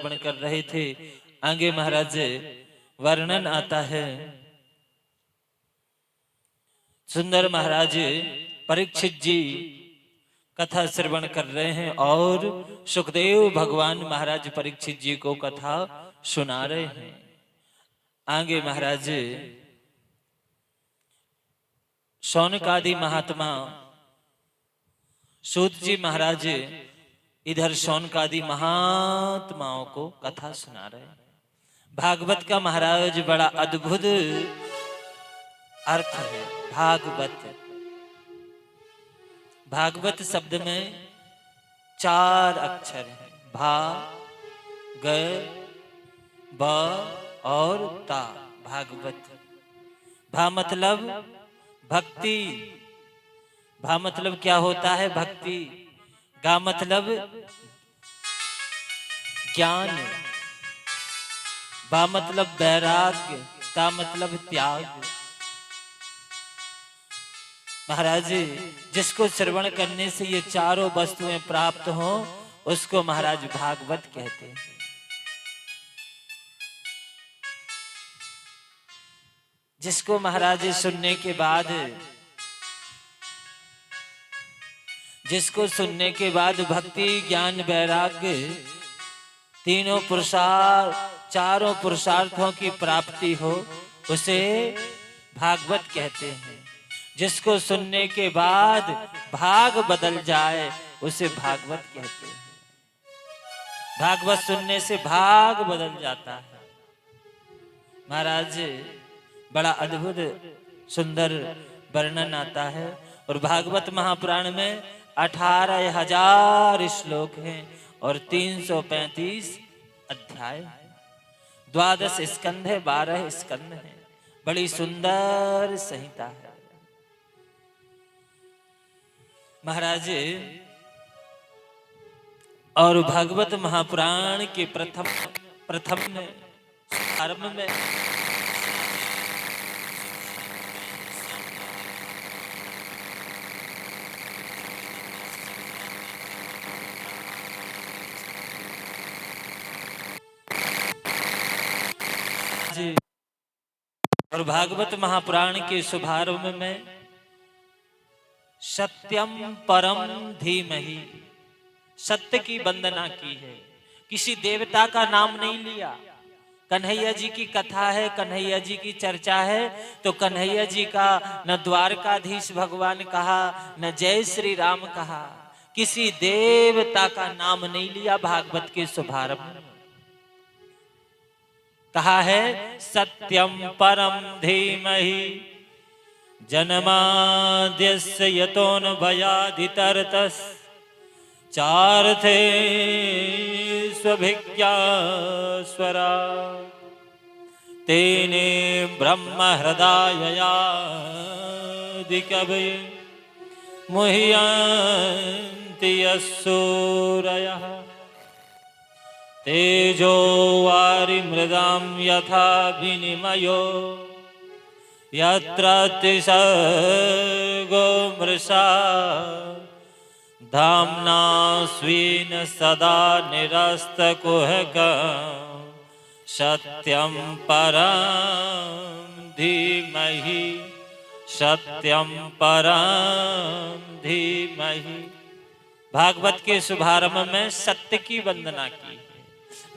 श्रवण कर रहे थे। आगे महाराज वर्णन आता है। सुंदर महाराज परीक्षित जी कथा श्रवण कर रहे हैं और सुखदेव भगवान महाराज परीक्षित जी को कथा सुना रहे हैं। आगे महाराज शौनकादि महात्मा सूत जी महाराज इधर शौनकादि महात्माओं को कथा सुना रहे हैं। भागवत का महाराज बड़ा अद्भुत अर्थ है। भागवत शब्द में 4 अक्षर हैं, भा ग ब और ता। भागवत भा मतलब भक्ति। भा मतलब क्या होता है? भक्ति। गा मतलब ज्ञान। बा मतलब वैराग्य। ता मतलब त्याग। महाराज जिसको श्रवण करने से ये चारों वस्तुएं प्राप्त हो उसको महाराज भागवत कहते हैं। जिसको महाराज सुनने के बाद भक्ति ज्ञान वैराग्य चारों पुरुषार्थों की प्राप्ति हो उसे भागवत कहते हैं। जिसको सुनने के बाद भाग बदल जाए उसे भागवत कहते हैं। भागवत सुनने से भाग बदल जाता है। महाराज बड़ा अद्भुत सुंदर वर्णन आता है। और भागवत महापुराण में 18,000 श्लोक हैं और 335 अध्याय, 12 स्कंध है, 12 स्कंध है। बड़ी सुंदर संहिता है। महाराज और भागवत महापुराण के प्रथम आरंभ में और भागवत महापुराण के शुभारंभ में सत्यम परम धीमहि, सत्य की वंदना की है। किसी देवता का नाम नहीं लिया। कन्हैया जी की कथा है, कन्हैया जी की चर्चा है तो कन्हैया जी का न द्वारकाधीश भगवान कहा न जय श्री राम कहा। किसी देवता का नाम नहीं लिया। भागवत के शुभारंभ में कहा है सत्यम परम धीमहि जन्माद्यस्य यतोऽन्वयादितरतस् चार्थे स्वभिज्ञा स्वरा तेने ब्रह्म हृदयादिकवये मुह्यन्ति यस्सूरयः तेजो वारिमृदां यथा विनिमयो यत्र त्रिसर्गो मृषा धाम्ना स्वेन सदा निरस्तकुहकं सत्यं परं धीमहि, सत्यं परं धीमहि। भागवत के शुभारंभ में सत्य की वंदना की।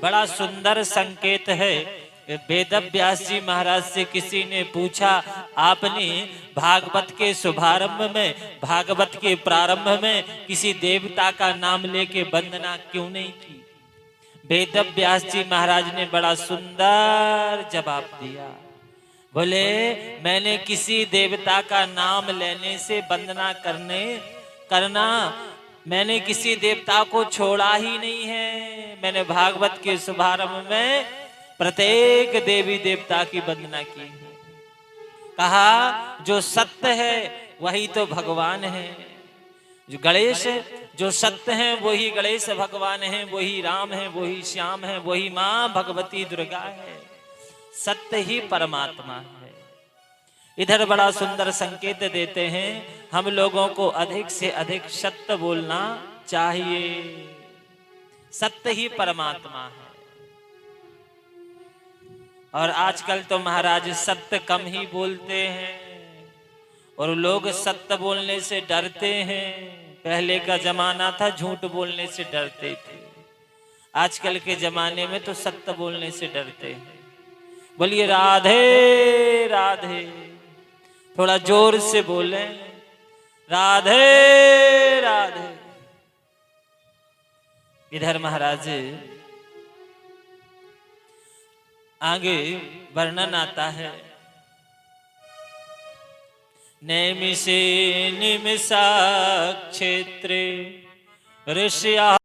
बड़ा सुंदर संकेत है। वेदव्यास जी महाराज से किसी ने पूछा, आपने भागवत के शुभारंभ में, भागवत के प्रारंभ में किसी देवता का नाम लेके वंदना क्यों नहीं की? वेदव्यास जी महाराज ने बड़ा सुंदर जवाब दिया। बोले, मैंने किसी देवता का नाम लेने से वंदना करना मैंने किसी देवता को छोड़ा ही नहीं है। मैंने भागवत के शुभारंभ में प्रत्येक देवी देवता की वंदना की है। कहा जो सत्य है वही तो भगवान है। जो गणेश जो सत्य है वही गणेश भगवान है, वही राम है, वही श्याम है, वही माँ भगवती दुर्गा है। सत्य ही परमात्मा है। इधर बड़ा सुंदर संकेत देते हैं, हम लोगों को अधिक से अधिक सत्य बोलना चाहिए। सत्य ही परमात्मा है। और आजकल तो महाराज सत्य कम ही बोलते हैं और लोग सत्य बोलने से डरते हैं। पहले का जमाना था झूठ बोलने से डरते थे, आजकल के जमाने में तो सत्य बोलने से डरते हैं। बोलिए राधे राधे, थोड़ा जोर से बोले राधे राधे। इधर महाराज आगे वर्णन आता है, नैमिषे निमिषा क्षेत्रे ऋषिया